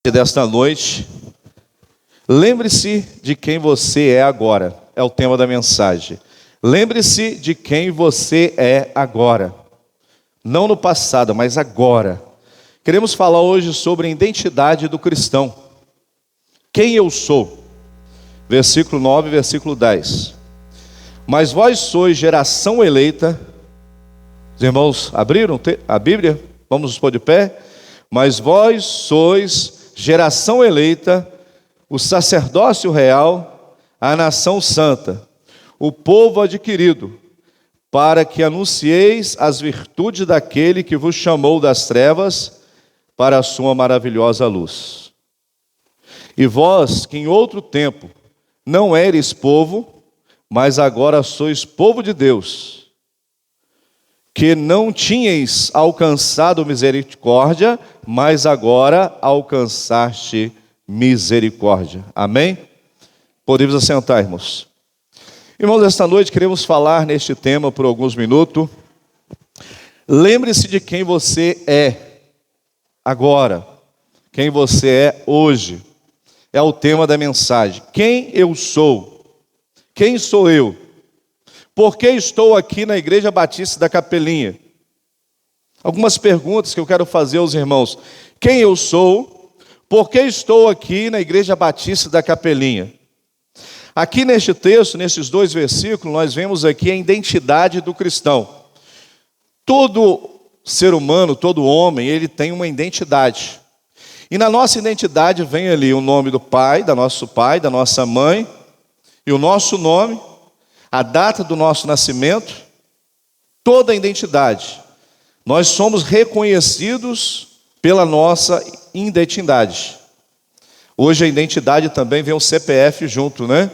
Desta noite, lembre-se de quem você é agora, é o tema da mensagem. Lembre-se de quem você é agora, não no passado, mas agora. Queremos falar hoje sobre a identidade do cristão. Quem eu sou? Versículo 9, versículo 10. Mas vós sois geração eleita. Os irmãos abriram a Bíblia? Vamos nos pôr de pé. Mas vós sois geração eleita, o sacerdócio real, a nação santa, o povo adquirido, para que anuncieis as virtudes daquele que vos chamou das trevas para a sua maravilhosa luz. E vós, que em outro tempo não eres povo, mas agora sois povo de Deus, que não tinhais alcançado misericórdia, mas agora alcançaste misericórdia. Amém? Podemos assentar, irmãos. Irmãos, esta noite queremos falar neste tema por alguns minutos. Lembre-se de quem você é agora, quem você é hoje. É o tema da mensagem. Quem eu sou? Quem sou eu? Por que estou aqui na Igreja Batista da Capelinha? Algumas perguntas que eu quero fazer aos irmãos. Quem eu sou? Por que estou aqui na Igreja Batista da Capelinha? Aqui neste texto, nesses dois versículos, nós vemos aqui a identidade do cristão. Todo ser humano, todo homem, ele tem uma identidade. E na nossa identidade vem ali o nome do pai, da nossa mãe, e o nosso nome, a data do nosso nascimento, toda a identidade. Nós somos reconhecidos pela nossa identidade. Hoje a identidade também vem o CPF junto, né?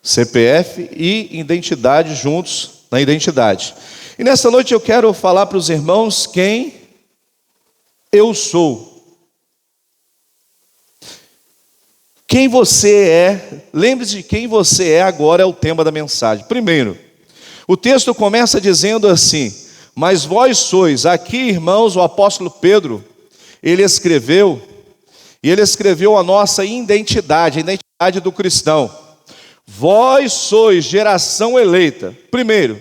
CPF e identidade juntos na identidade. E nessa noite eu quero falar para os irmãos quem eu sou. Quem você é, lembre-se de quem você é agora é o tema da mensagem. Primeiro, o texto começa dizendo assim: mas vós sois, aqui irmãos, o apóstolo Pedro, ele escreveu a nossa identidade, a identidade do cristão. Vós sois geração eleita. Primeiro,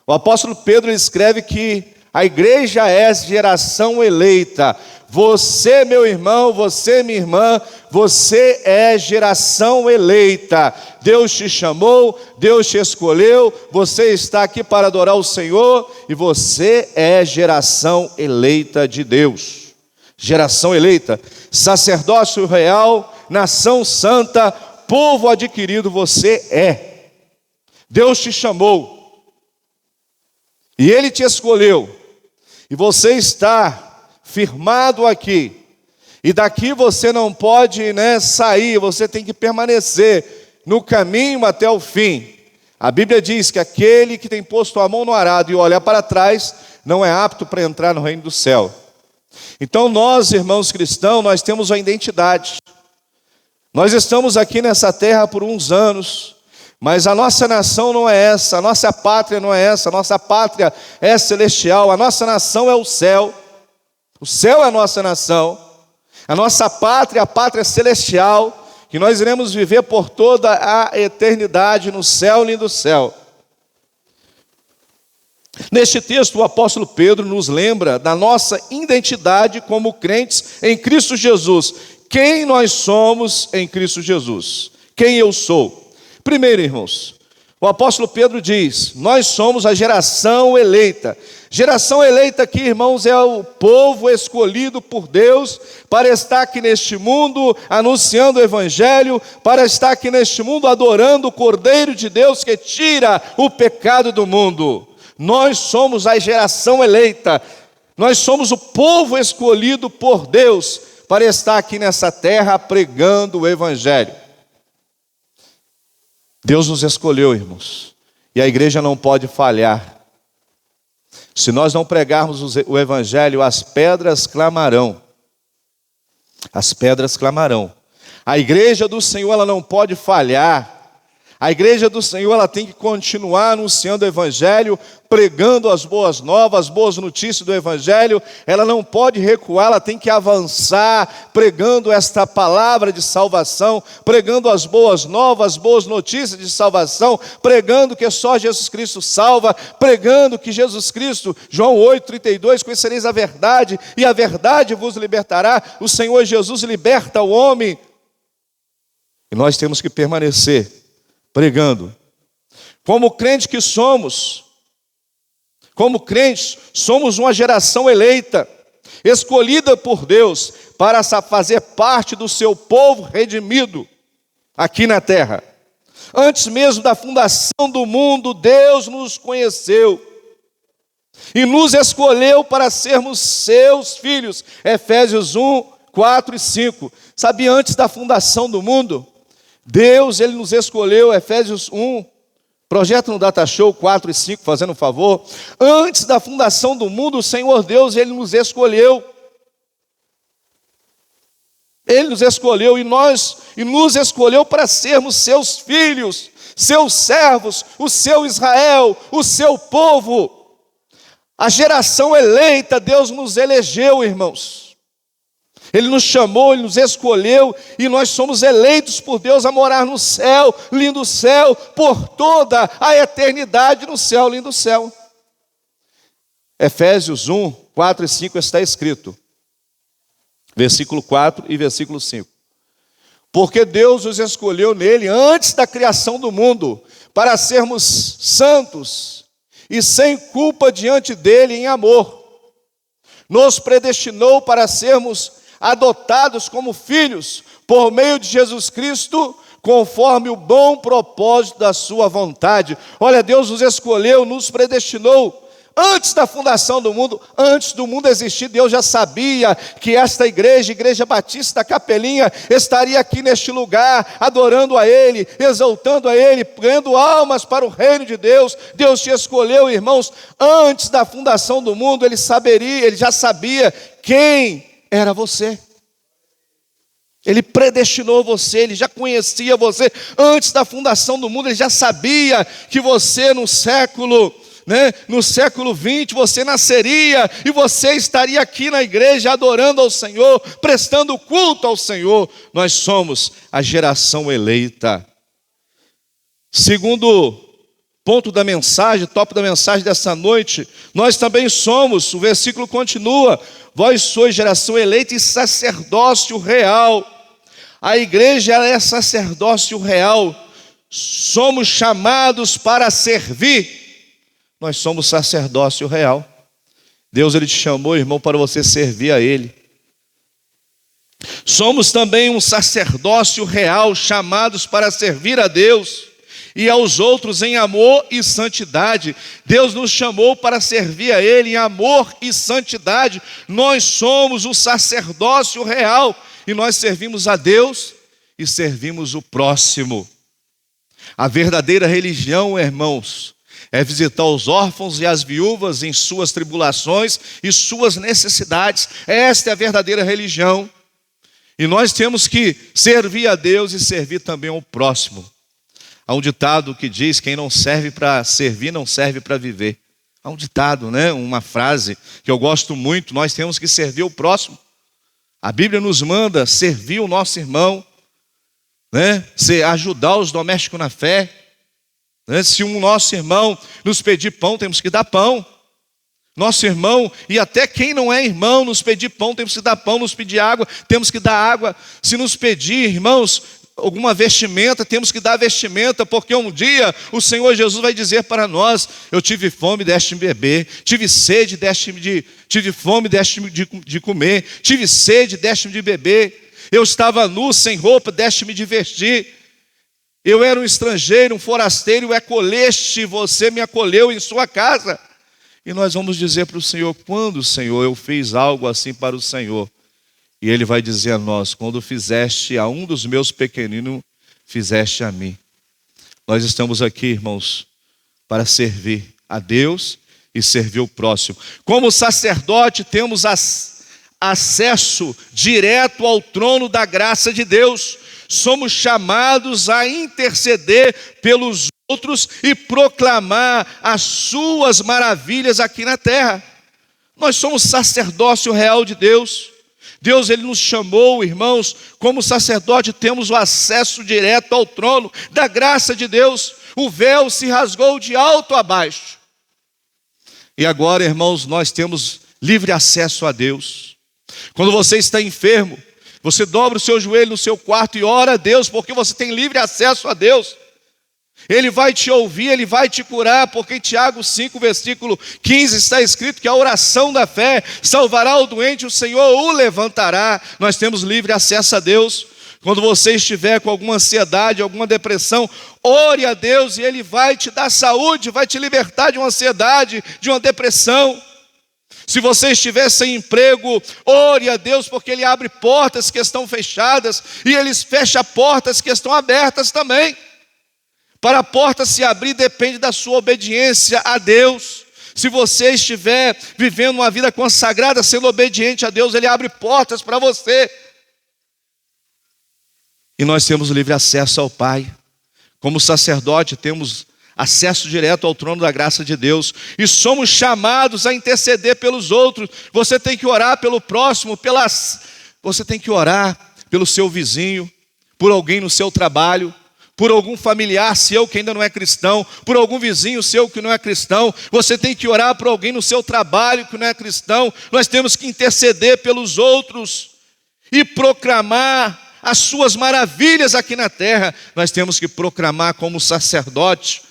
o apóstolo Pedro escreve que a igreja é geração eleita. Você, meu irmão, você, minha irmã, você é geração eleita. Deus te chamou, Deus te escolheu, você está aqui para adorar o Senhor e você é geração eleita de Deus. Geração eleita, sacerdócio real, nação santa, povo adquirido, você é. Deus te chamou e Ele te escolheu e você está firmado aqui, e daqui você não pode sair, você tem que permanecer no caminho até o fim. A Bíblia diz que aquele que tem posto a mão no arado e olhar para trás, não é apto para entrar no reino do céu. Então nós, irmãos cristãos, nós temos uma identidade. Nós estamos aqui nessa terra por uns anos, mas a nossa nação não é essa, a nossa pátria não é essa, a nossa pátria é celestial, a nossa nação é o céu. O céu é a nossa nação, a nossa pátria, a pátria celestial, que nós iremos viver por toda a eternidade no céu, lindo céu. Neste texto, o apóstolo Pedro nos lembra da nossa identidade como crentes em Cristo Jesus. Quem nós somos em Cristo Jesus? Quem eu sou? Primeiro, irmãos, o apóstolo Pedro diz: nós somos a geração eleita. Geração eleita aqui, irmãos, é o povo escolhido por Deus para estar aqui neste mundo anunciando o Evangelho, para estar aqui neste mundo adorando o Cordeiro de Deus que tira o pecado do mundo. Nós somos a geração eleita, nós somos o povo escolhido por Deus para estar aqui nessa terra pregando o Evangelho. Deus nos escolheu, irmãos, e a igreja não pode falhar. Se nós não pregarmos o Evangelho, as pedras clamarão. As pedras clamarão. A igreja do Senhor, ela não pode falhar. A igreja do Senhor, ela tem que continuar anunciando o Evangelho, pregando as boas novas, as boas notícias do Evangelho. Ela não pode recuar, ela tem que avançar, pregando esta palavra de salvação, pregando as boas novas, as boas notícias de salvação, pregando que só Jesus Cristo salva, pregando que Jesus Cristo, João 8,32, conhecereis a verdade, e a verdade vos libertará. O Senhor Jesus liberta o homem. E nós temos que permanecer pregando. Como crente que somos, como crentes, somos uma geração eleita, escolhida por Deus para fazer parte do seu povo redimido aqui na terra. Antes mesmo da fundação do mundo, Deus nos conheceu e nos escolheu para sermos seus filhos. Efésios 1, 4 e 5. Sabia, antes da fundação do mundo, Deus, Ele nos escolheu. Efésios 1, projeto no Data Show 4 e 5, fazendo um favor. Antes da fundação do mundo, o Senhor Deus, Ele nos escolheu. Ele nos escolheu e nos escolheu para sermos seus filhos, seus servos, o seu Israel, o seu povo. A geração eleita, Deus nos elegeu, irmãos. Ele nos chamou, Ele nos escolheu, e nós somos eleitos por Deus a morar no céu, lindo céu, por toda a eternidade no céu, lindo céu. Efésios 1, 4 e 5 está escrito, versículo 4 e versículo 5. Porque Deus nos escolheu nele antes da criação do mundo, para sermos santos e sem culpa diante dele em amor. Nos predestinou para sermos adotados como filhos, por meio de Jesus Cristo, conforme o bom propósito da sua vontade. Olha, Deus nos escolheu, nos predestinou, antes da fundação do mundo, antes do mundo existir. Deus já sabia que esta igreja, Igreja Batista da Capelinha, estaria aqui neste lugar, adorando a Ele, exaltando a Ele, ganhando almas para o reino de Deus. Deus te escolheu, irmãos, antes da fundação do mundo. Ele já sabia quem era você. Ele predestinou você, Ele já conhecia você antes da fundação do mundo. Ele já sabia que você no século 20 você nasceria e você estaria aqui na igreja adorando ao Senhor, prestando culto ao Senhor. Nós somos a geração eleita. Segundo ponto da mensagem, top da mensagem dessa noite, nós também somos, o versículo continua: vós sois geração eleita e sacerdócio real. A igreja, ela é sacerdócio real. Somos chamados para servir. Nós somos sacerdócio real. Deus, Ele te chamou, irmão, para você servir a Ele. Somos também um sacerdócio real, chamados para servir a Deus e aos outros em amor e santidade. Deus nos chamou para servir a Ele em amor e santidade. Nós somos o sacerdócio real e nós servimos a Deus e servimos o próximo. A verdadeira religião, irmãos, é visitar os órfãos e as viúvas em suas tribulações e suas necessidades. Esta é a verdadeira religião. E nós temos que servir a Deus e servir também ao próximo. Há um ditado que diz: quem não serve para servir, não serve para viver. Há um ditado, uma frase que eu gosto muito: nós temos que servir o próximo. A Bíblia nos manda servir o nosso irmão, ajudar os domésticos na fé. Se um nosso irmão nos pedir pão, temos que dar pão. Nosso irmão, e até quem não é irmão, nos pedir pão, temos que dar pão. Nos pedir água, temos que dar água. Se nos pedir, irmãos, alguma vestimenta, temos que dar vestimenta, porque um dia o Senhor Jesus vai dizer para nós: eu tive fome, deste-me beber, tive sede, tive fome, deste-me de comer, tive sede, deste-me de beber, eu estava nu, sem roupa, deste-me de vestir. Eu era um estrangeiro, um forasteiro, acolheste, você me acolheu em sua casa. E nós vamos dizer para o Senhor: quando, Senhor, eu fiz algo assim para o Senhor? E Ele vai dizer a nós: quando fizeste a um dos meus pequeninos, fizeste a mim. Nós estamos aqui, irmãos, para servir a Deus e servir o próximo. Como sacerdote, temos acesso direto ao trono da graça de Deus. Somos chamados a interceder pelos outros e proclamar as suas maravilhas aqui na terra. Nós somos sacerdócio real de Deus. Deus, Ele nos chamou, irmãos, como sacerdote, temos o acesso direto ao trono da graça de Deus. O véu se rasgou de alto a baixo. E agora, irmãos, nós temos livre acesso a Deus. Quando você está enfermo, você dobra o seu joelho no seu quarto e ora a Deus, porque você tem livre acesso a Deus. Ele vai te ouvir, Ele vai te curar, porque em Tiago 5, versículo 15 está escrito que a oração da fé salvará o doente, o Senhor o levantará. Nós temos livre acesso a Deus. Quando você estiver com alguma ansiedade, alguma depressão, ore a Deus e Ele vai te dar saúde, vai te libertar de uma ansiedade, de uma depressão. Se você estiver sem emprego, ore a Deus, porque Ele abre portas que estão fechadas e Ele fecha portas que estão abertas também. Para a porta se abrir depende da sua obediência a Deus. Se você estiver vivendo uma vida consagrada, sendo obediente a Deus, Ele abre portas para você. E nós temos livre acesso ao Pai. Como sacerdote, temos acesso direto ao trono da graça de Deus. E somos chamados a interceder pelos outros. Você tem que orar pelo próximo, você tem que orar pelo seu vizinho, por alguém no seu trabalho, por algum familiar seu que ainda não é cristão, por algum vizinho seu que não é cristão. Você tem que orar por alguém no seu trabalho que não é cristão. Nós temos que interceder pelos outros e proclamar as suas maravilhas aqui na terra. Nós temos que proclamar como sacerdotes,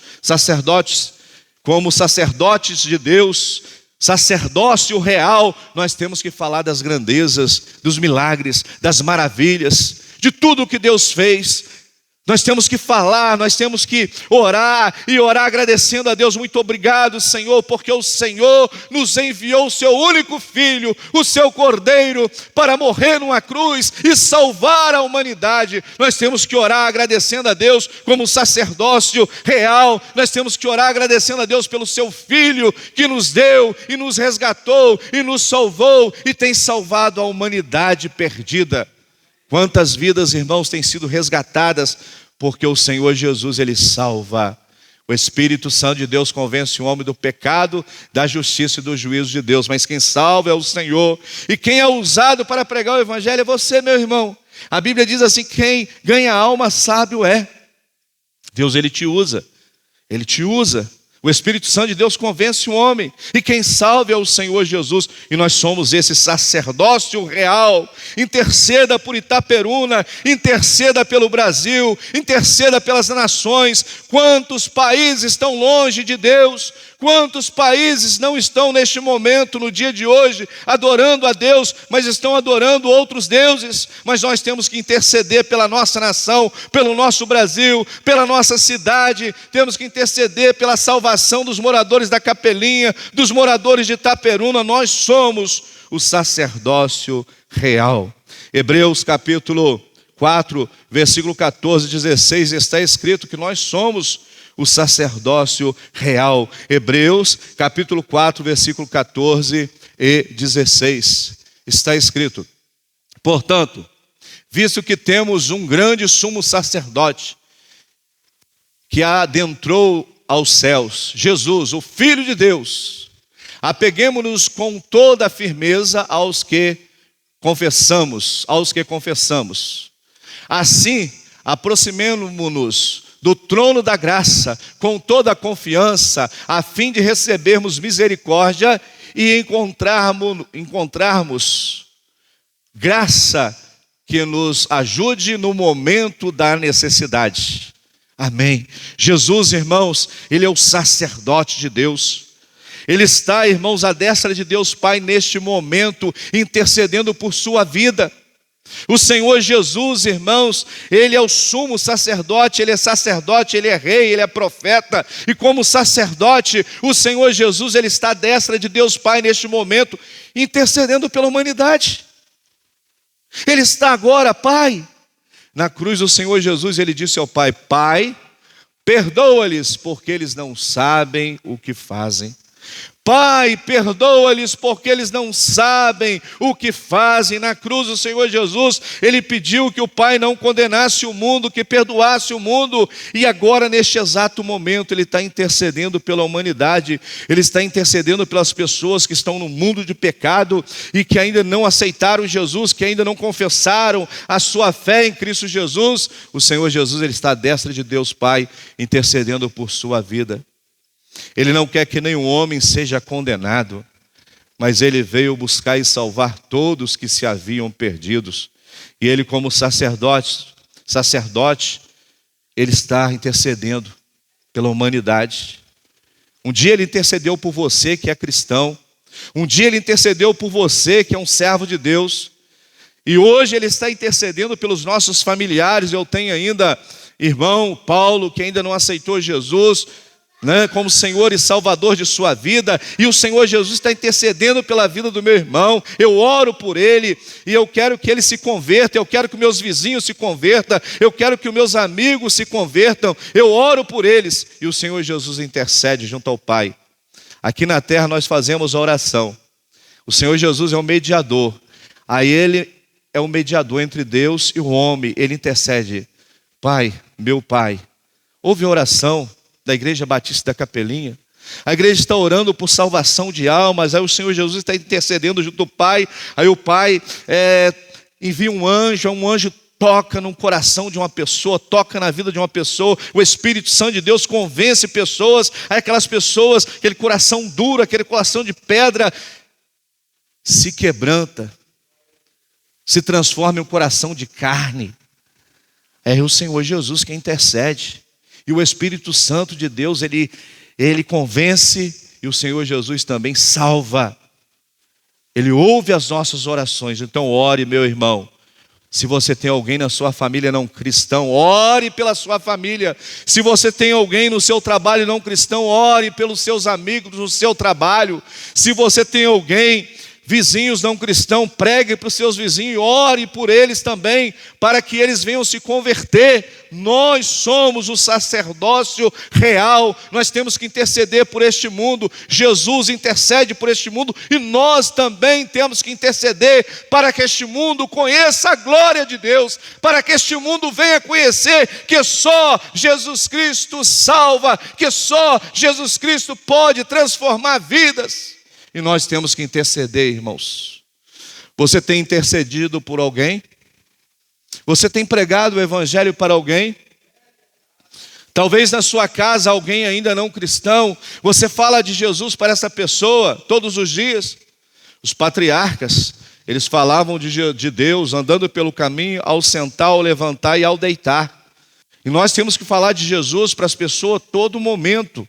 como sacerdotes de Deus, sacerdócio real. Nós temos que falar das grandezas, dos milagres, das maravilhas, de tudo o que Deus fez. Nós temos que falar, nós temos que orar e orar agradecendo a Deus. Muito obrigado, Senhor, porque o Senhor nos enviou o seu único filho, o seu cordeiro, para morrer numa cruz e salvar a humanidade. Nós temos que orar agradecendo a Deus como sacerdócio real. Nós temos que orar agradecendo a Deus pelo seu filho que nos deu e nos resgatou e nos salvou e tem salvado a humanidade perdida. Quantas vidas, irmãos, têm sido resgatadas porque o Senhor Jesus, Ele salva. O Espírito Santo de Deus convence o homem do pecado, da justiça e do juízo de Deus. Mas quem salva é o Senhor. E quem é usado para pregar o Evangelho é você, meu irmão. A Bíblia diz assim, quem ganha alma sábio é. Deus, Ele te usa. Ele te usa. O Espírito Santo de Deus convence o homem. E quem salva é o Senhor Jesus. E nós somos esse sacerdócio real. Interceda por Itaperuna. Interceda pelo Brasil. Interceda pelas nações. Quantos países estão longe de Deus? Quantos países não estão neste momento, no dia de hoje, adorando a Deus, mas estão adorando outros deuses? Mas nós temos que interceder pela nossa nação, pelo nosso Brasil, pela nossa cidade. Temos que interceder pela salvação dos moradores da Capelinha, dos moradores de Itaperuna. Nós somos o sacerdócio real. Hebreus capítulo 4, versículo 14 e 16, está escrito que nós somos o sacerdócio real. Hebreus capítulo 4, versículo 14 e 16, está escrito: portanto, visto que temos um grande sumo sacerdote que adentrou aos céus, Jesus, o Filho de Deus, apeguemo-nos com toda a firmeza aos que confessamos. Assim, aproximemo-nos do trono da graça com toda a confiança, a fim de recebermos misericórdia e encontrarmos graça que nos ajude no momento da necessidade. Amém. Jesus, irmãos, Ele é o sacerdote de Deus. Ele está, irmãos, à destra de Deus Pai neste momento, intercedendo por sua vida. O Senhor Jesus, irmãos, Ele é o sumo sacerdote, Ele é rei, Ele é profeta. E como sacerdote, o Senhor Jesus, Ele está à destra de Deus Pai neste momento, intercedendo pela humanidade. Ele está agora, Pai. Na cruz do Senhor Jesus, Ele disse ao Pai: Pai, perdoa-lhes, porque eles não sabem o que fazem. Pai, perdoa-lhes porque eles não sabem o que fazem. Na cruz o Senhor Jesus, Ele pediu que o Pai não condenasse o mundo, que perdoasse o mundo. E agora, neste exato momento, Ele está intercedendo pela humanidade. Ele está intercedendo pelas pessoas que estão no mundo de pecado e que ainda não aceitaram Jesus, que ainda não confessaram a sua fé em Cristo Jesus. O Senhor Jesus, Ele está à destra de Deus Pai, intercedendo por sua vida. Ele não quer que nenhum homem seja condenado, mas Ele veio buscar e salvar todos que se haviam perdidos. E Ele, como sacerdote, Ele está intercedendo pela humanidade. Um dia Ele intercedeu por você que é cristão. Um dia Ele intercedeu por você que é um servo de Deus. E hoje Ele está intercedendo pelos nossos familiares. Eu tenho ainda irmão Paulo, que ainda não aceitou Jesus como Senhor e Salvador de sua vida, e o Senhor Jesus está intercedendo pela vida do meu irmão. Eu oro por ele, e eu quero que ele se converta, eu quero que meus vizinhos se convertam, eu quero que os meus amigos se convertam, eu oro por eles, e o Senhor Jesus intercede junto ao Pai. Aqui na terra nós fazemos a oração, o Senhor Jesus é o mediador, aí Ele é o mediador entre Deus e o homem, Ele intercede. Pai, meu Pai, ouve a oração da Igreja Batista da Capelinha. A igreja está orando por salvação de almas, aí o Senhor Jesus está intercedendo junto ao Pai, aí o Pai envia um anjo toca no coração de uma pessoa, toca na vida de uma pessoa, o Espírito Santo de Deus convence pessoas, aí aquelas pessoas, aquele coração duro, aquele coração de pedra, se quebranta, se transforma em um coração de carne. É o Senhor Jesus que intercede. E o Espírito Santo de Deus, ele convence, e o Senhor Jesus também salva. Ele ouve as nossas orações. Então ore, meu irmão. Se você tem alguém na sua família não cristão, ore pela sua família. Se você tem alguém no seu trabalho não cristão, ore pelos seus amigos no seu trabalho. Se você tem alguém, vizinhos não cristãos, pregue para os seus vizinhos, ore por eles também, para que eles venham se converter. Nós somos o sacerdócio real, nós temos que interceder por este mundo. Jesus intercede por este mundo, e nós também temos que interceder para que este mundo conheça a glória de Deus, para que este mundo venha conhecer que só Jesus Cristo salva, que só Jesus Cristo pode transformar vidas. E nós temos que interceder, irmãos. Você tem intercedido por alguém? Você tem pregado o Evangelho para alguém? Talvez na sua casa alguém ainda não cristão, você fala de Jesus para essa pessoa todos os dias. Os patriarcas, eles falavam de Deus andando pelo caminho, ao sentar, ao levantar e ao deitar. E nós temos que falar de Jesus para as pessoas a todo momento.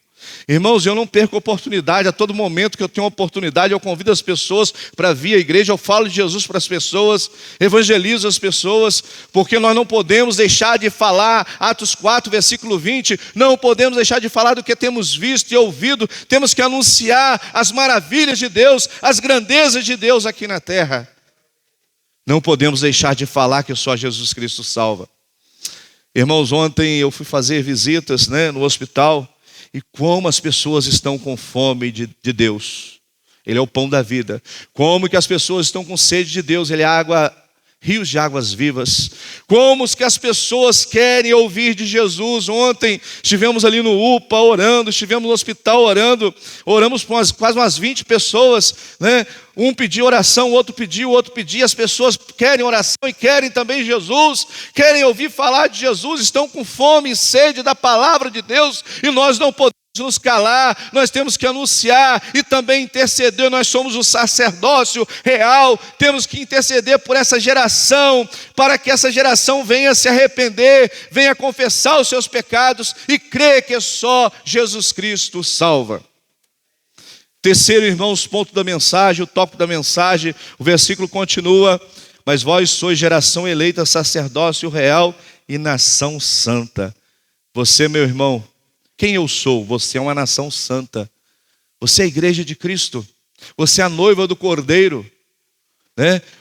Irmãos, eu não perco oportunidade, a todo momento que eu tenho oportunidade, eu convido as pessoas para vir à igreja, eu falo de Jesus para as pessoas, evangelizo as pessoas, porque nós não podemos deixar de falar, Atos 4, versículo 20, não podemos deixar de falar do que temos visto e ouvido, temos que anunciar as maravilhas de Deus, as grandezas de Deus aqui na terra. Não podemos deixar de falar que só Jesus Cristo salva. Irmãos, ontem eu fui fazer visitas no hospital, e como as pessoas estão com fome de Deus. Ele é o pão da vida. Como que as pessoas estão com sede de Deus. Ele é água, rios de águas vivas. Como que as pessoas querem ouvir de Jesus. Ontem estivemos ali no UPA orando, estivemos no hospital orando. Oramos por quase umas 20 pessoas, Um pediu oração, o outro pediu, As pessoas querem oração e querem também Jesus, querem ouvir falar de Jesus, estão com fome e sede da palavra de Deus, e nós não podemos nos calar, nós temos que anunciar e também interceder. Nós somos o sacerdócio real, temos que interceder por essa geração, para que essa geração venha se arrepender, venha confessar os seus pecados e crer que só Jesus Cristo salva. Terceiro, irmãos, ponto da mensagem, o tópico da mensagem, o versículo continua: mas vós sois geração eleita, sacerdócio real e nação santa. Você, meu irmão, quem eu sou? Você é uma nação santa. Você é a igreja de Cristo. Você é a noiva do Cordeiro,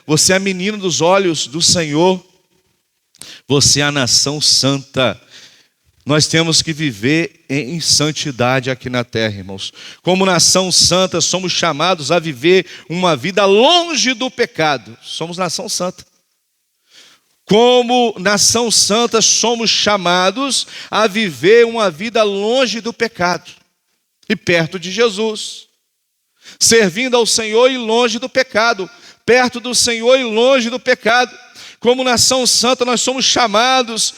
Você é a menina dos olhos do Senhor. Você é a nação santa. Nós temos que viver em santidade aqui na terra, irmãos. Como nação santa, somos chamados a viver uma vida longe do pecado. Somos nação santa. Como nação santa, somos chamados a viver uma vida longe do pecado e perto de Jesus. Servindo ao Senhor e longe do pecado. Perto do Senhor e longe do pecado. Como nação santa, nós somos chamados,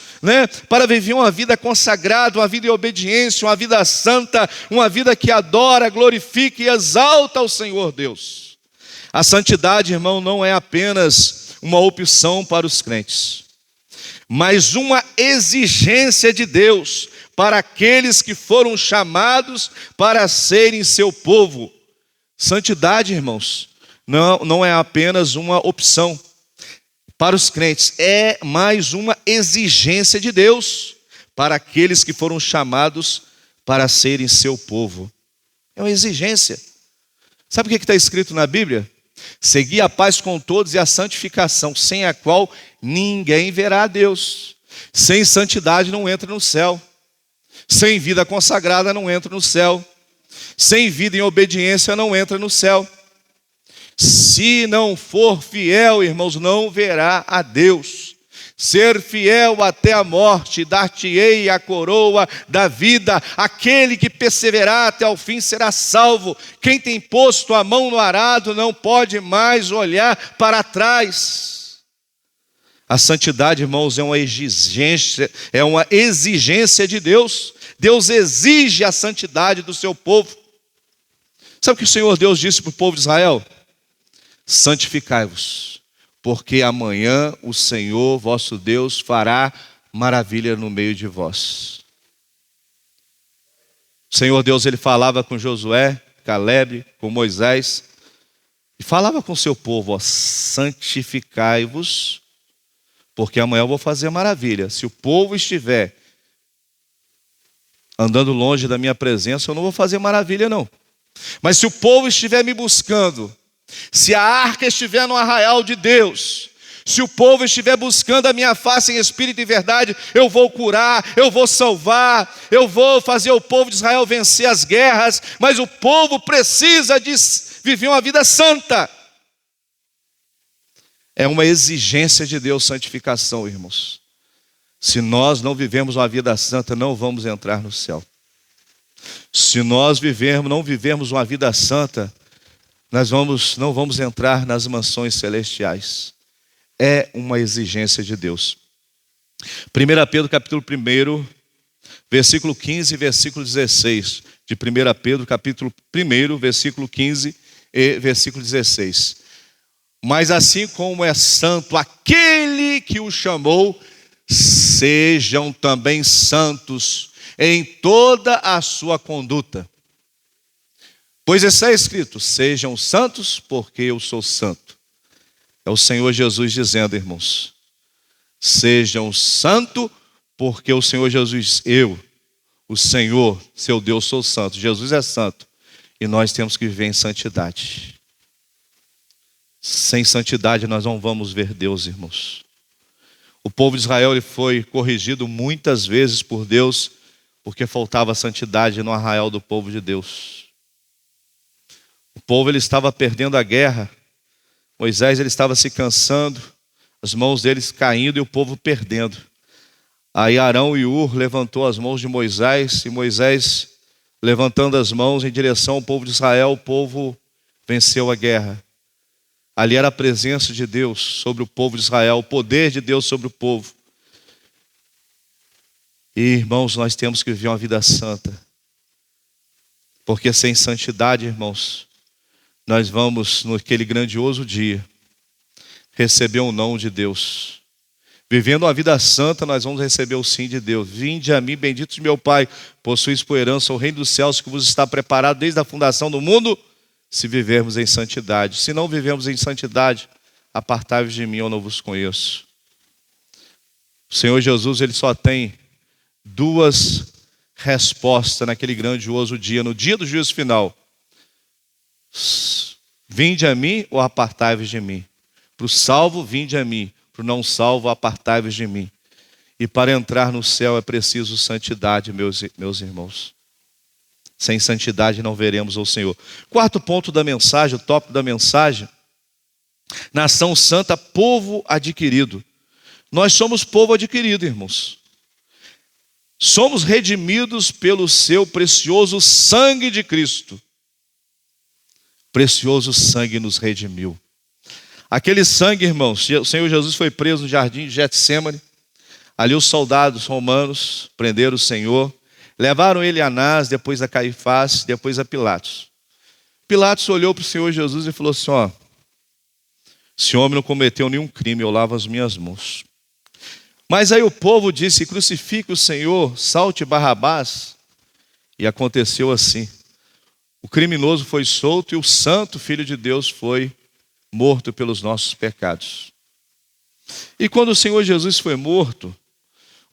para viver uma vida consagrada, uma vida em obediência, uma vida santa, uma vida que adora, glorifica e exalta ao Senhor Deus. A santidade, irmão, não é apenas uma opção para os crentes, mas uma exigência de Deus para aqueles que foram chamados para serem seu povo. Santidade, irmãos, não é apenas uma opção para os crentes, é mais uma exigência de Deus para aqueles que foram chamados para serem seu povo. É uma exigência. Sabe o que está escrito na Bíblia? Segui a paz com todos e a santificação, sem a qual ninguém verá a Deus. Sem santidade não entra no céu. Sem vida consagrada não entra no céu. Sem vida em obediência não entra no céu. Se não for fiel, irmãos, não verá a Deus. Ser fiel até a morte, dar-te-ei a coroa da vida. Aquele que perseverar até o fim será salvo. Quem tem posto a mão no arado não pode mais olhar para trás. A santidade, irmãos, é uma exigência de Deus. Deus exige a santidade do seu povo. Sabe o que o Senhor Deus disse para o povo de Israel? Santificai-vos, porque amanhã o Senhor vosso Deus fará maravilha no meio de vós. O Senhor Deus, ele falava com Josué, Caleb, com Moisés, e falava com o seu povo, santificai-vos, porque amanhã eu vou fazer maravilha. Se o povo estiver andando longe da minha presença, eu não vou fazer maravilha não. Mas se o povo estiver me buscando, se a arca estiver no arraial de Deus, se o povo estiver buscando a minha face em espírito e verdade, eu vou curar, eu vou salvar, eu vou fazer o povo de Israel vencer as guerras. Mas o povo precisa de viver uma vida santa. É uma exigência de Deus, santificação, irmãos. Se nós não vivemos uma vida santa, não vamos entrar no céu. Se nós não vivermos uma vida santa, nós não vamos entrar nas mansões celestiais. É uma exigência de Deus. 1 Pedro capítulo 1, versículo 15 e versículo 16. De 1 Pedro capítulo 1, versículo 15 e versículo 16. Mas assim como é santo aquele que o chamou, sejam também santos em toda a sua conduta. Pois está escrito, sejam santos porque eu sou santo. É o Senhor Jesus dizendo, irmãos, sejam santos porque o Senhor Jesus, o Senhor, seu Deus, sou santo. Jesus é santo e nós temos que viver em santidade. Sem santidade nós não vamos ver Deus, irmãos. O povo de Israel ele foi corrigido muitas vezes por Deus porque faltava santidade no arraial do povo de Deus. O povo ele estava perdendo a guerra. Moisés ele estava se cansando, as mãos deles caindo e o povo perdendo. Aí Arão e Ur levantou as mãos de Moisés, e Moisés, levantando as mãos em direção ao povo de Israel, o povo venceu a guerra. Ali era a presença de Deus sobre o povo de Israel, o poder de Deus sobre o povo. E irmãos, nós temos que viver uma vida santa. Porque sem santidade, irmãos, nós vamos, naquele grandioso dia, receber o não de Deus. Vivendo uma vida santa, nós vamos receber o sim de Deus. Vinde a mim, bendito de meu Pai, possuís por herança o reino dos céus que vos está preparado desde a fundação do mundo, se vivermos em santidade. Se não vivemos em santidade, apartai-vos de mim, eu não vos conheço. O Senhor Jesus, ele só tem duas respostas naquele grandioso dia, no dia do juízo final. Vinde a mim ou apartai-vos de mim? Para o salvo, vinde a mim. Para o não salvo, apartai-vos de mim. E para entrar no céu é preciso santidade, meus irmãos. Sem santidade não veremos o Senhor. Quarto ponto da mensagem, o tópico da mensagem. Nação santa, povo adquirido. Nós somos povo adquirido, irmãos. Somos redimidos pelo seu precioso sangue de Cristo. Precioso sangue nos redimiu. Aquele sangue, irmãos, o Senhor Jesus foi preso no jardim de Getsêmani. Ali os soldados romanos prenderam o Senhor, levaram ele a Anás, depois a Caifás, depois a Pilatos. Pilatos olhou para o Senhor Jesus e falou assim: ó, esse homem não cometeu nenhum crime, eu lavo as minhas mãos. Mas aí o povo disse: crucifique o Senhor, salte Barrabás. E aconteceu assim. O criminoso foi solto e o santo Filho de Deus foi morto pelos nossos pecados. E quando o Senhor Jesus foi morto,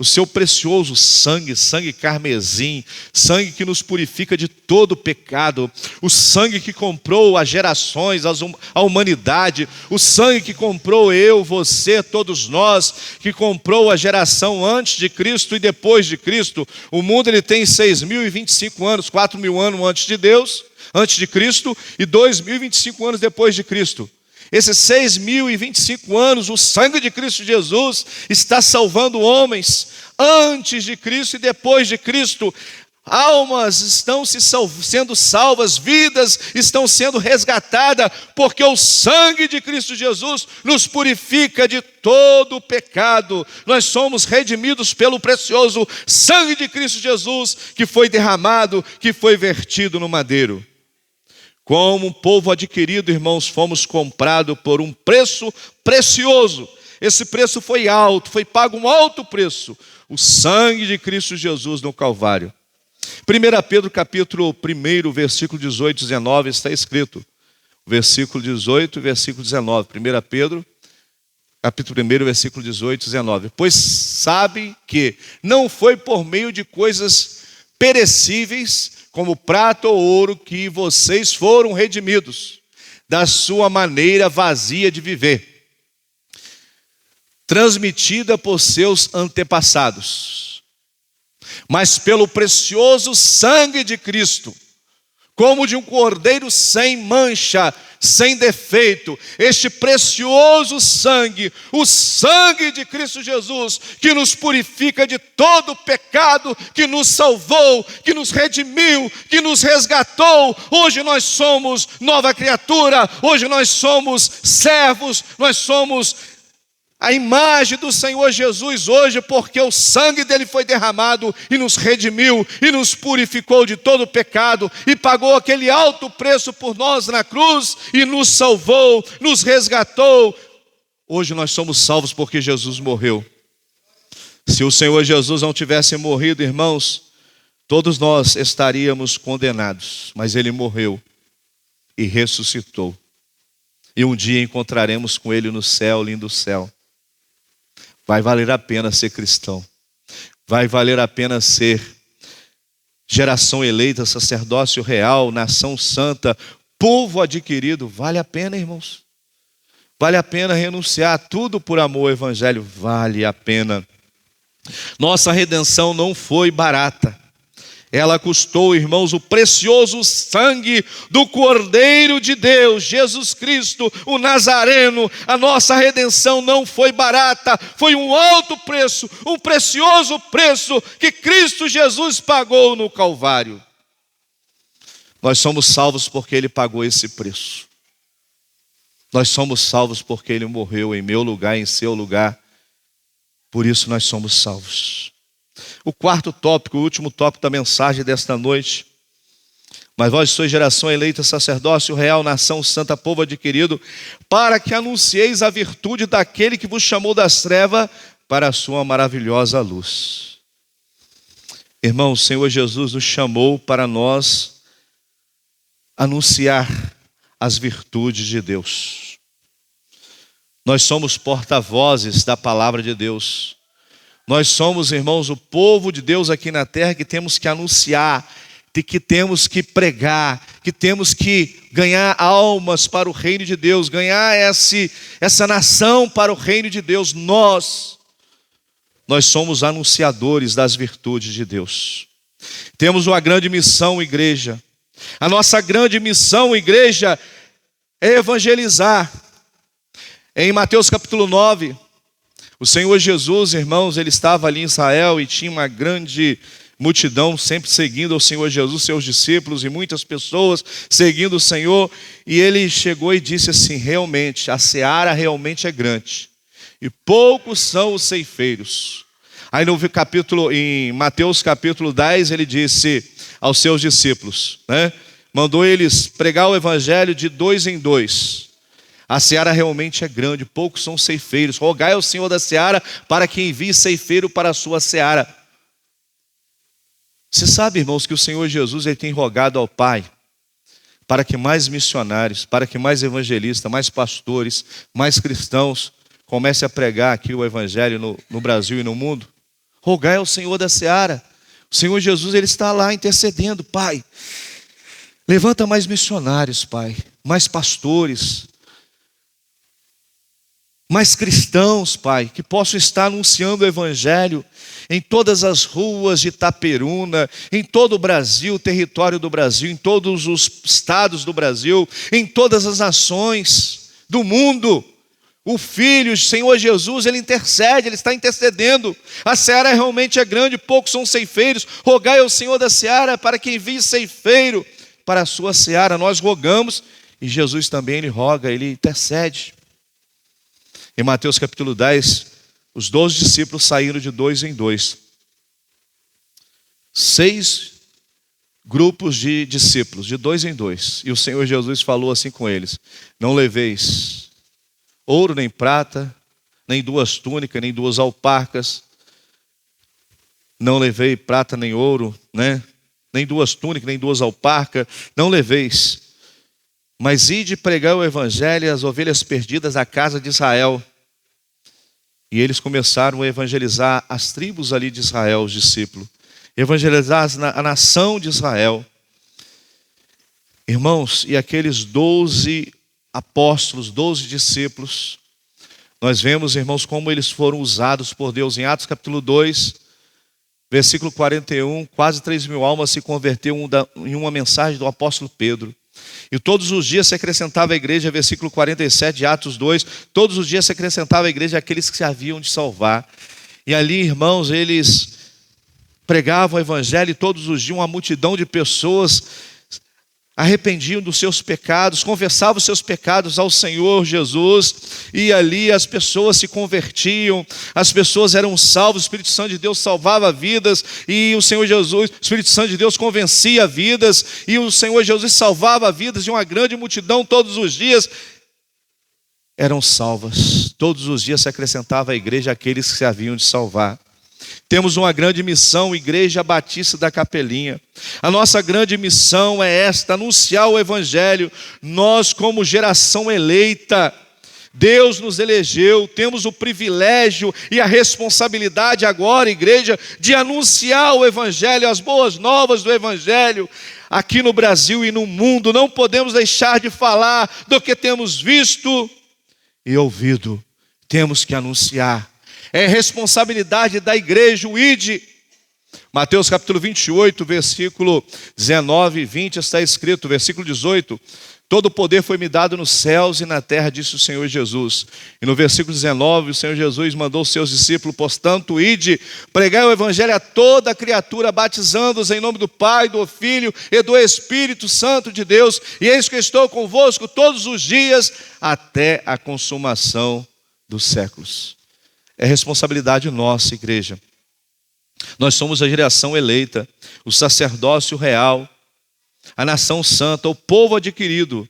o seu precioso sangue, sangue carmesim, sangue que nos purifica de todo pecado, o sangue que comprou as gerações, a humanidade, o sangue que comprou eu, você, todos nós, que comprou a geração antes de Cristo e depois de Cristo. O mundo ele tem 6.025 anos, 4.000 anos antes de Deus, antes de Cristo, e 2.025 anos depois de Cristo. Esses 6.025 anos, o sangue de Cristo Jesus está salvando homens antes de Cristo e depois de Cristo. Almas estão sendo salvas, vidas estão sendo resgatadas, porque o sangue de Cristo Jesus nos purifica de todo o pecado. Nós somos redimidos pelo precioso sangue de Cristo Jesus, que foi derramado, que foi vertido no madeiro. Como um povo adquirido, irmãos, fomos comprados por um preço precioso. Esse preço foi alto, foi pago um alto preço. O sangue de Cristo Jesus no Calvário. 1 Pedro capítulo 1, versículo 18 e 19 está escrito. Versículo 18 e versículo 19. 1 Pedro capítulo 1, versículo 18 e 19. Pois sabe que não foi por meio de coisas perecíveis, como prata ou ouro, que vocês foram redimidos da sua maneira vazia de viver, transmitida por seus antepassados, mas pelo precioso sangue de Cristo, como de um cordeiro sem mancha, sem defeito. Este precioso sangue, o sangue de Cristo Jesus, que nos purifica de todo pecado, que nos salvou, que nos redimiu, que nos resgatou. Hoje nós somos nova criatura, hoje nós somos servos, nós somos a imagem do Senhor Jesus hoje, porque o sangue dele foi derramado e nos redimiu e nos purificou de todo pecado e pagou aquele alto preço por nós na cruz e nos salvou, nos resgatou. Hoje nós somos salvos porque Jesus morreu. Se o Senhor Jesus não tivesse morrido, irmãos, todos nós estaríamos condenados, mas ele morreu e ressuscitou. E um dia encontraremos com ele no céu, lindo céu. Vai valer a pena ser cristão. Vai valer a pena ser geração eleita, sacerdócio real, nação santa, povo adquirido. Vale a pena, irmãos. Vale a pena renunciar a tudo por amor ao evangelho. Vale a pena. Nossa redenção não foi barata. Ela custou, irmãos, o precioso sangue do Cordeiro de Deus, Jesus Cristo, o Nazareno. A nossa redenção não foi barata, foi um alto preço, um precioso preço que Cristo Jesus pagou no Calvário. Nós somos salvos porque ele pagou esse preço. Nós somos salvos porque ele morreu em meu lugar, em seu lugar. Por isso nós somos salvos. O quarto tópico, o último tópico da mensagem desta noite. Mas vós sois geração eleita, sacerdócio real, nação santa, povo adquirido, para que anuncieis a virtude daquele que vos chamou das trevas para a sua maravilhosa luz. Irmão, o Senhor Jesus nos chamou para nós anunciar as virtudes de Deus. Nós somos porta-vozes da palavra de Deus. Nós somos, irmãos, o povo de Deus aqui na terra que temos que anunciar, que temos que pregar, que temos que ganhar almas para o reino de Deus, ganhar essa nação para o reino de Deus. Nós nós somos anunciadores das virtudes de Deus. Temos uma grande missão, igreja. A nossa grande missão, igreja, é evangelizar. Em Mateus capítulo 9, o Senhor Jesus, irmãos, ele estava ali em Israel e tinha uma grande multidão sempre seguindo o Senhor Jesus, seus discípulos e muitas pessoas seguindo o Senhor. E ele chegou e disse assim: realmente, a seara realmente é grande e poucos são os ceifeiros. Aí em Mateus capítulo 10, ele disse aos seus discípulos, mandou eles pregar o evangelho de 2 em 2. A seara realmente é grande, poucos são ceifeiros. Rogai ao Senhor da seara para que envie ceifeiro para a sua seara. Você sabe, irmãos, que o Senhor Jesus ele tem rogado ao Pai para que mais missionários, para que mais evangelistas, mais pastores, mais cristãos comecem a pregar aqui o evangelho no Brasil e no mundo? Rogai ao Senhor da seara. O Senhor Jesus ele está lá intercedendo. Pai, levanta mais missionários, Pai, mais pastores, mais cristãos, Pai, que possam estar anunciando o evangelho em todas as ruas de Itaperuna, em todo o Brasil, território do Brasil, em todos os estados do Brasil, em todas as nações do mundo. O Filho, o Senhor Jesus, ele intercede, ele está intercedendo. A seara realmente é grande, poucos são ceifeiros. Rogai ao Senhor da seara para que envie ceifeiro para a sua seara. Nós rogamos e Jesus também ele roga, ele intercede. Em Mateus capítulo 10, os 12 discípulos saíram de 2 em 2. 6 grupos de discípulos, de 2 em 2. E o Senhor Jesus falou assim com eles: não leveis ouro nem prata, nem 2 túnicas, nem 2 alparcas. Não levei prata nem ouro, nem 2 túnicas, nem 2 alparcas. Não leveis. Mas ide pregar o evangelho às ovelhas perdidas da casa de Israel. E eles começaram a evangelizar as tribos ali de Israel, os discípulos. Evangelizar a nação de Israel. Irmãos, e aqueles 12 apóstolos, 12 discípulos, nós vemos, irmãos, como eles foram usados por Deus. Em Atos capítulo 2, versículo 41, quase 3.000 almas se converteram em uma mensagem do apóstolo Pedro. E todos os dias se acrescentava à igreja, versículo 47 de Atos 2, todos os dias se acrescentava à igreja aqueles que se haviam de salvar. E ali, irmãos, eles pregavam o evangelho e todos os dias uma multidão de pessoas arrependiam dos seus pecados, confessavam os seus pecados ao Senhor Jesus, e ali as pessoas se convertiam, as pessoas eram salvas, o Espírito Santo de Deus salvava vidas, e o Senhor Jesus, o Espírito Santo de Deus convencia vidas, e o Senhor Jesus salvava vidas de uma grande multidão. Todos os dias eram salvas, todos os dias se acrescentava à igreja aqueles que se haviam de salvar. Temos uma grande missão, Igreja Batista da Capelinha. A nossa grande missão é esta: anunciar o evangelho. Nós, como geração eleita, Deus nos elegeu, temos o privilégio e a responsabilidade agora, igreja, de anunciar o evangelho, as boas novas do evangelho, aqui no Brasil e no mundo. Não podemos deixar de falar do que temos visto e ouvido. Temos que anunciar. É responsabilidade da igreja, o ide. Mateus capítulo 28, versículo 19 e 20, está escrito, versículo 18: todo o poder foi me dado nos céus e na terra, disse o Senhor Jesus. E no versículo 19, o Senhor Jesus mandou os seus discípulos: portanto, ide, pregai o evangelho a toda criatura, batizando-os em nome do Pai, do Filho e do Espírito Santo de Deus. E eis que estou convosco todos os dias, até a consumação dos séculos. É responsabilidade nossa, igreja. Nós somos a geração eleita, o sacerdócio real, a nação santa, o povo adquirido,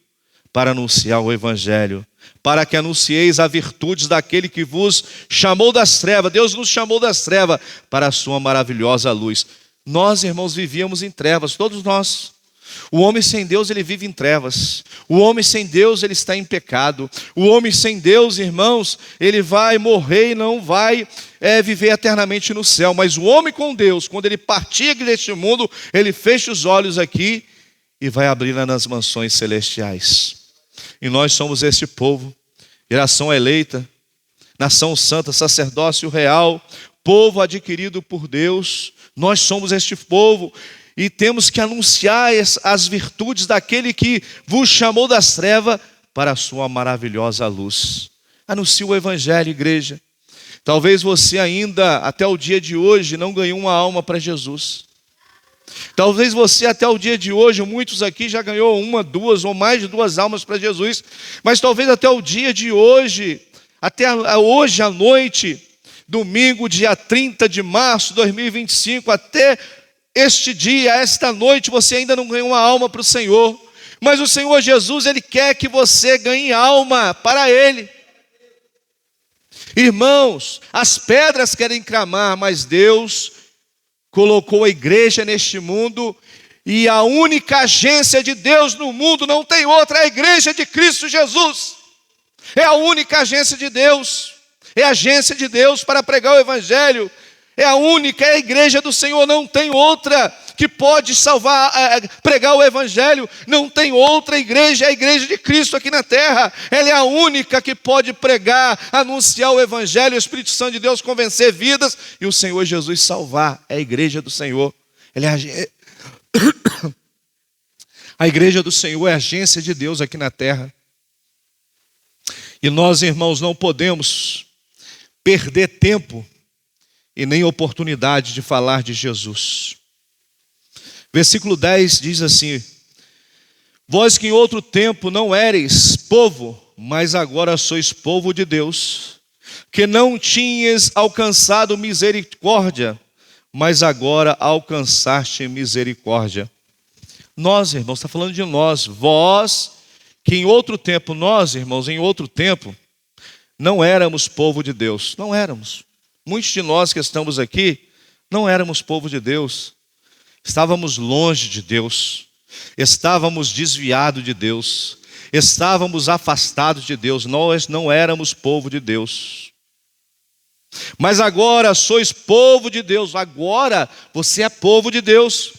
para anunciar o evangelho, para que anuncieis as virtudes daquele que vos chamou das trevas. Deus nos chamou das trevas para a sua maravilhosa luz. Nós, irmãos, vivíamos em trevas, todos nós. O homem sem Deus, ele vive em trevas. O homem sem Deus, ele está em pecado. O homem sem Deus, irmãos, ele vai morrer e não vai viver eternamente no céu. Mas o homem com Deus, quando ele partir deste mundo, ele fecha os olhos aqui e vai abrir nas mansões celestiais. E nós somos esse povo, geração eleita, nação santa, sacerdócio real, povo adquirido por Deus, nós somos este povo e temos que anunciar as virtudes daquele que vos chamou das trevas para a sua maravilhosa luz. Anuncie o evangelho, igreja. Talvez você ainda, até o dia de hoje, não ganhou uma alma para Jesus. Talvez você até o dia de hoje, muitos aqui já ganhou uma, duas ou mais de duas almas para Jesus. Mas talvez até o dia de hoje, até hoje à noite, domingo, dia 30 de março de 2025, até este dia, esta noite, você ainda não ganhou uma alma para o Senhor. Mas o Senhor Jesus, Ele quer que você ganhe alma para Ele. Irmãos, as pedras querem clamar, mas Deus colocou a igreja neste mundo, e a única agência de Deus no mundo não tem outra, é a igreja de Cristo Jesus. É a única agência de Deus, é a agência de Deus para pregar o evangelho, é a única, é a igreja do Senhor, não tem outra que pode salvar, pregar o evangelho, não tem outra igreja, é a igreja de Cristo aqui na terra, ela é a única que pode pregar, anunciar o evangelho, o Espírito Santo de Deus convencer vidas, e o Senhor Jesus salvar, é a igreja do Senhor, a igreja do Senhor é a agência de Deus aqui na terra, e nós, irmãos, não podemos perder tempo, e nem oportunidade de falar de Jesus. Versículo 10 diz assim: vós que em outro tempo não éreis povo, mas agora sois povo de Deus, que não tinhas alcançado misericórdia, mas agora alcançaste misericórdia. Nós, irmãos, está falando de nós, vós que em outro tempo, nós, irmãos, em outro tempo, não éramos povo de Deus, não éramos. Muitos de nós que estamos aqui, não éramos povo de Deus. Estávamos longe de Deus, estávamos desviados de Deus, estávamos afastados de Deus, nós não éramos povo de Deus. Mas agora sois povo de Deus, agora você é povo de Deus,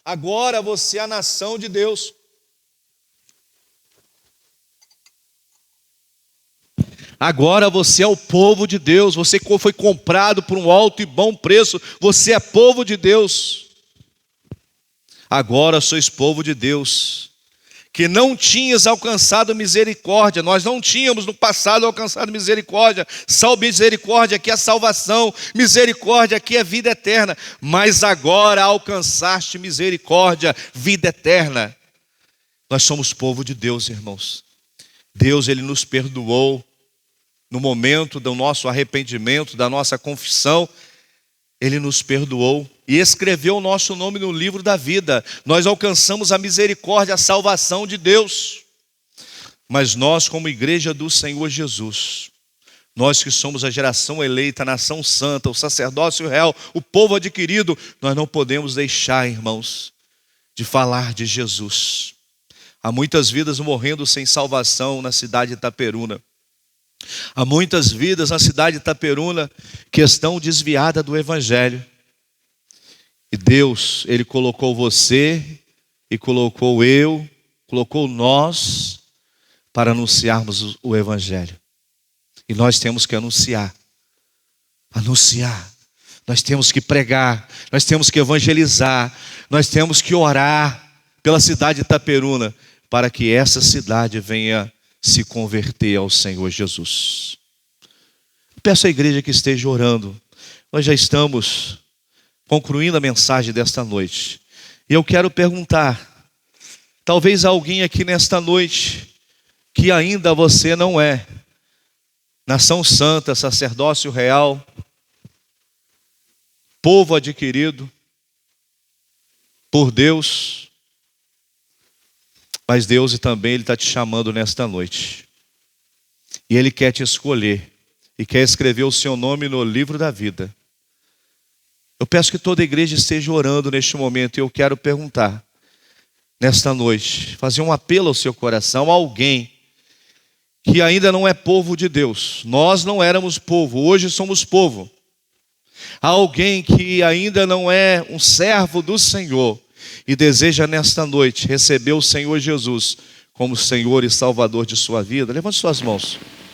agora você é a nação de Deus. Agora você é o povo de Deus, você foi comprado por um alto e bom preço, você é povo de Deus. Agora sois povo de Deus, que não tinhas alcançado misericórdia, nós não tínhamos no passado alcançado misericórdia, misericórdia aqui é salvação, misericórdia aqui é vida eterna, mas agora alcançaste misericórdia, vida eterna. Nós somos povo de Deus, irmãos. Deus, Ele nos perdoou. No momento do nosso arrependimento, da nossa confissão, Ele nos perdoou e escreveu o nosso nome no livro da vida. Nós alcançamos a misericórdia, a salvação de Deus. Mas nós, como igreja do Senhor Jesus, nós que somos a geração eleita, a nação santa, o sacerdócio real, o povo adquirido, nós não podemos deixar, irmãos, de falar de Jesus. Há muitas vidas morrendo sem salvação na cidade de Itaperuna. Há muitas vidas na cidade de Itaperuna que estão desviadas do evangelho. E Deus, Ele colocou você e colocou eu, colocou nós para anunciarmos o evangelho. E nós temos que anunciar. Nós temos que pregar, nós temos que evangelizar, nós temos que orar pela cidade de Itaperuna para que essa cidade venha se converter ao Senhor Jesus. Peço à igreja que esteja orando. Nós já estamos concluindo a mensagem desta noite. E eu quero perguntar, talvez alguém aqui nesta noite, que ainda você não é nação santa, sacerdócio real, povo adquirido por Deus, mas Deus também Ele está te chamando nesta noite. E Ele quer te escolher. E quer escrever o seu nome no livro da vida. Eu peço que toda a igreja esteja orando neste momento. E eu quero perguntar, nesta noite, fazer um apelo ao seu coração. A alguém que ainda não é povo de Deus. Nós não éramos povo, hoje somos povo. Há alguém que ainda não é um servo do Senhor e deseja nesta noite receber o Senhor Jesus como Senhor e Salvador de sua vida. Levante suas mãos.